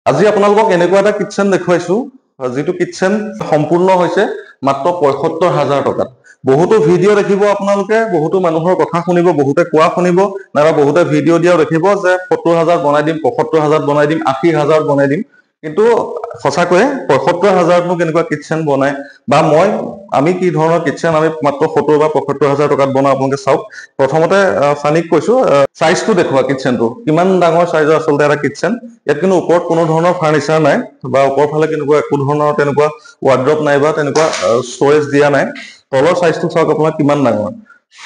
আজি আপোনালোকক এনেকুৱা এটা কিটচেন দেখুৱাইছো যেটো কিটচেন সম্পূৰ্ণ হৈছে মাত্ৰ ৭৫,০০০ টকাত বহুতো ভিডিও দেখিব আপোনালোকে বহুতো মানুহৰ কথা শুনিব বহুতে কোৱা শুনিব নাবা বহুতে ভিডিও দিয়াও দেখিব যে ৭০,০০০ বনাই দিম ৭৫,০০০ বনাই দিম ৮০,০০০ বনাই দিম কিন্তু সঁচাকৈ ৭৫,০০০ নো কেনেকুৱা কিটচেন বনাই বা আমি কি ধৰণৰ কিটচেন আমি মাত্ৰ ৭০ বা ৭৫,০০০ টকাত বনাও আপোনালোকে চাওক প্ৰথমতে সানিক কৈছো সাইজটো দেখুৱা কিটচেনটো কিমান ডাঙৰ সাইজৰ আচলতে এটা কিটচেন ইয়াত কিন্তু ওপৰত কোনো ধৰণৰ ফাৰ্নিচাৰ নাই বা ওপৰ ফালে কেনেকুৱা একো ধৰণৰ তেনেকুৱা ৱাৰ্ড্ৰপ নাই বা তেনেকুৱা ষ্টৰেজ দিয়া নাই তলৰ সাইজটো চাওক আপোনাৰ কিমান ডাঙৰ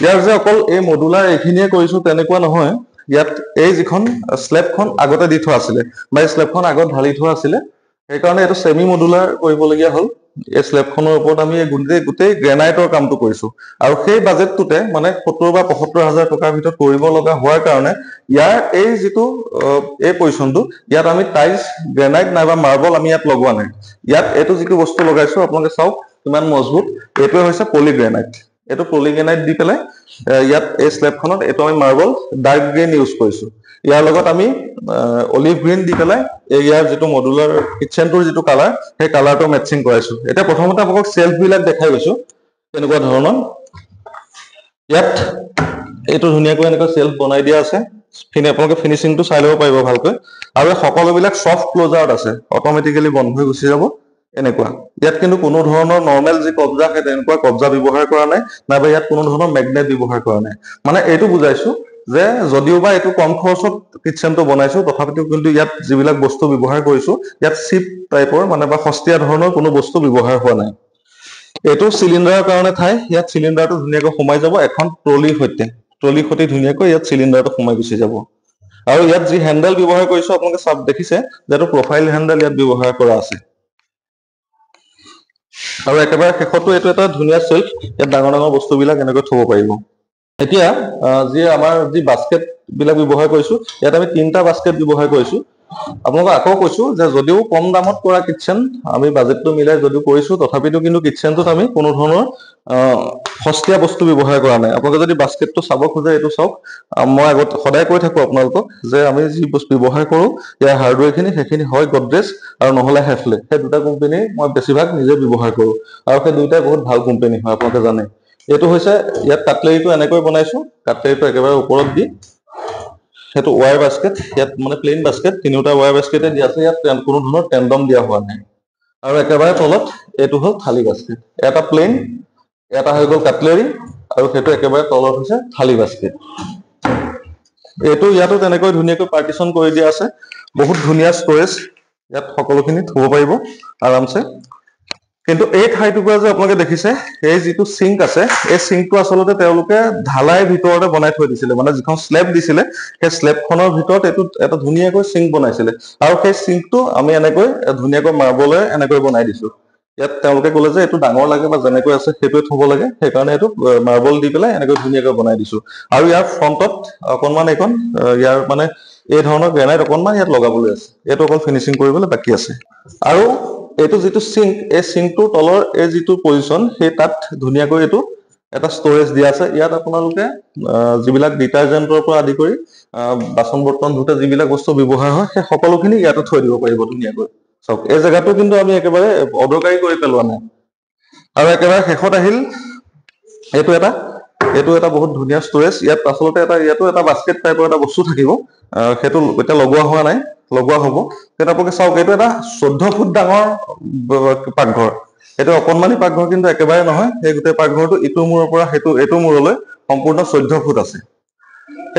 ইয়াৰ যে অকল এই মডুলাৰ এইখিনিয়ে কৰিছো তেনেকুৱা নহয় ইয়াত এই যিখন স্লেবখন আগতে দি থোৱা আছিল বা স্লেবখন আগত ঢালি থোৱা আছিল এই কাৰণে এটো সেমি মডুলাৰ কৰিবলগীয়া হল এই স্লেবখনৰ ওপৰত আমি গোটেই গ্ৰেনাইটৰ কামটো কৰিছো আৰু সেই বাজেটটোতে মানে ৭০ বা ৭৫,০০০ টকাৰ ভিতৰত কৰিব লগা হোৱাৰ কাৰণে ইয়াৰ এই যেটো এই পজিশনটো ইয়াত আমি টাইলছ গ্ৰেনাইট নাইবা মাৰ্বল আমি ইয়াত লগোৱা নাই ইয়াত এটো যিটো বস্তু লগাইছো আপোনালোকে চাওক কিমান মজবুত এটো হৈছে পলিগ্ৰেনাইট এটো পলিগ্ৰেনাইট দি পেলাই ইয়াত এই স্লেবখনত এটো আমি মাৰ্বল ডাৰ্ক গ্ৰীন ইউজ কৰিছো ইয়াৰ লগত আমি অলিভ গ্ৰীন দি পেলাই ইয়াৰ যেটো মডুলাৰ কিচেনটোৰ যেটো কালাৰ সেই কালাৰটো মেচিং কৰাইছো এটা প্ৰথমতে আপোনাক সেলফ বিলাক দেখাই গৈছো এনেকুৱা ধৰণৰ ইয়াত এটো ধুনিয়াকৈ এনেকৈ সেলফ বনাই দিয়া আছে আপোনালোকে ফিনিশিংটো চাই লব পাৰিব ভালকৈ আৰু সকলোবিলাক সফট ক্লোজাৰত আছে অটোমেটিক্যালি বন্ধ হৈ গুচি যাব এনেকুৱা ইয়াত কিন্তু কোনো ধৰণৰ নৰমাল যি কবজা হয় তেনেকুৱা কবজা ব্যৱহাৰ কৰা নাই নাইবা ইয়াত কোনো ধৰণৰ ম্যাগনেট ব্যৱহাৰ কৰা নাই মানে এইটো বুজাইছো যে যদিওবা এটো কম খৰচত কিচেনটো বনাইছো তথাপিও কিন্তু ইয়াত যিবিলাক বস্তু ব্যৱহাৰ কৰিছো ইয়াত চিপ টাইপৰ মানে বা সস্তীয়া ধৰণৰ কোনো বস্তু ব্যৱহাৰ হোৱা নাই এটো সিলিন্ডাৰৰ কাৰণে ঠাই ইয়াত সিলিন্ডাৰটো ধুনিয়াকৈ সোমাই যাব এখন ট্ৰলি খতি ধুনিয়াকৈ ইয়াত সিলিন্ডাৰটো সোমাই গুচি যাব আৰু ইয়াত যি হ্যান্ডেল ব্যৱহাৰ কৰিছো আপোনালোকে সব দেখিছে যেটো প্ৰোফাইল হ্যান্ডেল ইয়াত ব্যৱহাৰ কৰা আছে আৰু একেবাৰে শেষতো এটো এটা ধুনিয়া সেলফ ইয়াত ডাঙৰ বস্তুবিলাক এনেকৈ থব পাৰিব এতিয়া যি আমাৰ যি বাস্কেট বিলাক ব্যৱহাৰ কৰিছো ইয়াত আমি তিনটা বাস্কেট ব্যৱহাৰ কৰিছো আপোনালোকক আকৌ কৈছো যে যদিও কম দামত কৰা কিচেন আমি বাজেটটো মিলাই যদিও কৰিছো তথাপিও কিন্তু কিচেনটোত আমি কোনো ধৰণৰ সস্তীয়া বস্তু ব্যৱহাৰ কৰা নাই আপোনালোকে যদি বাস্কেটটো চাব খোজে এটো চাওক মই আগত সদায় কৈ থাকো আপোনালোকক যে আমি যি বস্তু ব্যৱহাৰ কৰো ইয়াৰ হাৰ্ডৱেৰখিনি সেইখিনি হয় গডৰেজ আৰু নহলে হেফলে সেই দুটা কোম্পানী মই বেছিভাগ নিজে ব্যৱহাৰ কৰো আৰু সেই দুটাই বহুত ভাল কোম্পানী হয় আপোনালোকে জানে এটো হৈছে ইয়াত কাটলেৰীটো এনেকৈ বনাইছো কাটলেৰীটো একেবাৰে ওপৰত দি হেতু ওয়াৰ বাস্কেট ইয়াত মানে প্লেন বাস্কেট তিনিটা ওয়াৰ বাস্কেটে দিয়া আছে ইয়াত কোনো ধৰণৰ টেন্ডম দিয়া হোৱা নাই আৰু একেবাৰে তলত এটো হল থালি বাস্কেট এটা প্লেন এটা হৈ গল কাটলেৰী আৰু হেতু একেবাৰে তলত হৈছে থালি বাস্কেট এটো ইয়াতো তেনেকৈ ধুনিয়াকৈ পাৰ্টিশন কৰি দিয়া আছে বহুত ধুনিয়া ষ্টৰেজ ইয়াত সকলোখিনি থব পাৰিব আৰামছে কিন্তু এই ঠাইটুকুৰা যে আপোনালোকে দেখিছে এই যেটো সিঙ্ক আছে এই সিঙ্কটো আসলতে তেওঁলোকে ঢালাই ভিতৰতে বনাই থৈ দিছিলে মানে যিখন স্লেব দিছিলে সেই স্লেবখনৰ ভিতৰত এটো এটা ধুনিয়াকৈ সিঙ্ক বনাইছিলে আৰু সেই সিঙ্কটো আমি এনেকৈ ধুনিয়াকৈ মাৰ্বলে এনেকৈ বনাই দিছো ইয়াত তেওঁলোকে ক'লে যে এটো ডাঙৰ লাগে বা যেনেকৈ আছে সেইটোৱে থব লাগে সেই কাৰণে এটো মাৰ্বল দি পেলাই এনেকৈ ধুনিয়াকৈ বনাই দিছো আৰু ইয়াৰ ফ্ৰন্টত অকনমান এখন ইয়াৰ মানে এই ধৰণৰ গ্ৰেনাইট অকনমান ইয়াত লগাবলৈ আছে এটো অকল ফিনিশিং কৰিবলৈ বাকি আছে আৰু এটো যেটো সিঙ্ক এই সিঙ্কটোৰ তলৰ এই যেটো পজিশন সেই তাত ধুনিয়াকৈ এটো এটা ষ্টৰেজ দিয়া আছে ইয়াত আপোনালোকে যিবিলাক ডিটাৰজেন্টৰ পৰা আদি কৰি বাসন বৰ্তন ধুতে যিবিলাক বস্তু ব্যৱহাৰ হয় সেই সকলোখিনি ইয়াত থৈ দিব পাৰিব ধুনিয়াকৈ সব এই জায়গাটো কিন্তু আমি একেবাৰে অদৰকাৰী কৰি পেলোৱা নাই আৰু একেবাৰে শেষত আহিল এটো এটা বহুত ধুনিয়া ষ্টৰেজ ইয়াত আসলতে ইয়াতো এটা বাস্কেট টাইপৰ এটা বস্তু থাকিব হেতু এটা লগোৱা হোৱা নাই লগোৱা হ'ব তেনে আপোনালোকে চাওক এটো এটা 14 ফুট ডাঙৰ পাকঘৰ এটো অকনমানি পাকঘৰ কিন্তু একেবাৰে নহয় এই গোটেই পাকঘৰটো ইটো মূৰৰ পৰা এটো মূৰলৈ সম্পূৰ্ণ 14 ফুট আছে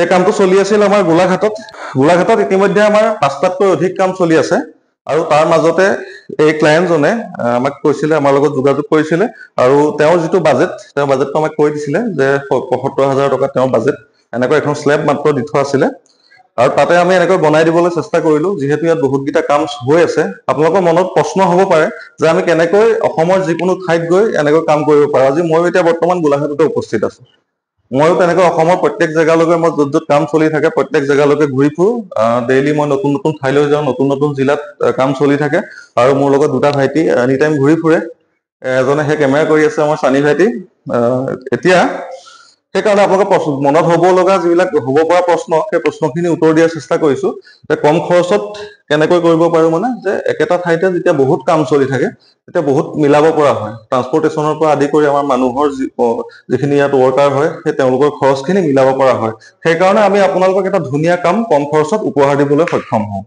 এই কামটো চলি আছিল আমাৰ গোলাঘাটত ইতিমধ্যে আমাৰ 5টাতকৈ অধিক কাম চলি আছে আৰু তাৰ মাজতে এই ক্লায়েন্ট জনে আমাক কৈছিলে আমাৰ লগত যোগাযোগ কৰিছিলে আৰু তেওঁৰ যেটো বাজেটটো আমাক কৈ দিছিলে যে ৭৫,০০০ টকা তেওঁৰ বাজেট এনেকৈ এখন স্লেব মাত্ৰ দি থোৱা আছিল আৰু তাতে আমি এনেকৈ বনাই দিবলৈ চেষ্টা কৰিলো যেহেতু ইয়াত বহুত গিটা কাম হৈ আছে আপোনালোকৰ মনত প্ৰশ্ন হ'ব পাৰে যে আমি কেনেকৈ অসমৰ যিকোনো ঠাইত গৈ এনেকৈ কাম কৰিব পাৰো আজি মই এতিয়া বৰ্তমান গোলাঘাটতে উপস্থিত আছো মইও তেনেকৈ অসমৰ প্ৰত্যেক জায়গালৈকে মই যত কাম চলি থাকে প্ৰত্যেক জায়গালৈকে ঘূৰি ফুৰো ডেইলি মই নতুন ঠাইলৈ যাওঁ নতুন জিলাত কাম চলি থাকে আৰু মোৰ লগত দুটা ভাইটি এনি টাইম ঘূৰি ফুৰে এজনে হে কেমেৰা কৰি আছে আমাৰ সানি ভাইটি এতিয়া সেইকাৰণে আপোনালোকৰ মনত হ'ব লগা যিবিলাক হ'ব পৰা প্ৰশ্ন সেই প্ৰশ্নখিনি উত্তৰ দিয়াৰ চেষ্টা কৰিছো যে কম খৰচত কেনেকৈ কৰিব পাৰো, মানে যে একেটা ঠাইতে যেতিয়া বহুত কাম চলি থাকে তেতিয়া বহুত মিলাব পৰা হয়, ট্ৰান্সপৰ্টেশ্যনৰ পৰা আদি কৰি আমাৰ মানুহৰ যিখিনি ইয়াত ৱৰ্কাৰ হয় সেই তেওঁলোকৰ খৰচখিনি মিলাব পৰা হয়। সেইকাৰণে আমি আপোনালোকক এটা ধুনীয়া কাম কম খৰচত উপহাৰ দিবলৈ সক্ষম হওঁ।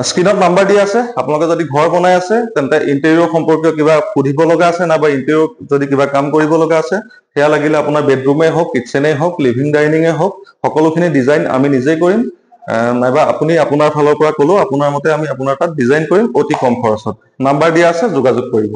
স্ক্ৰীনত নাম্বাৰ দিয়া আছে, আপোনালোকে যদি ঘৰ বনাই আছে তেন্তে ইণ্টেৰিয়ৰ সম্পৰ্কীয় কিবা সুধিব লগা আছে নাইবা ইণ্টেৰিয়ৰ যদি কিবা কাম কৰিব লগা আছে, সেয়া লাগিলে আপোনাৰ বেডৰুমেই হওক, কিটচেনেই হওক, লিভিং ডাইনিঙে হওক, সকলোখিনি ডিজাইন আমি নিজেই কৰিম, নাইবা আপুনি আপোনাৰ ফালৰ পৰা ক'লেও আপোনাৰ মতে আমি আপোনাৰ তাত ডিজাইন কৰিম অতি কম খৰচত। নাম্বাৰ দিয়া আছে, যোগাযোগ কৰিব।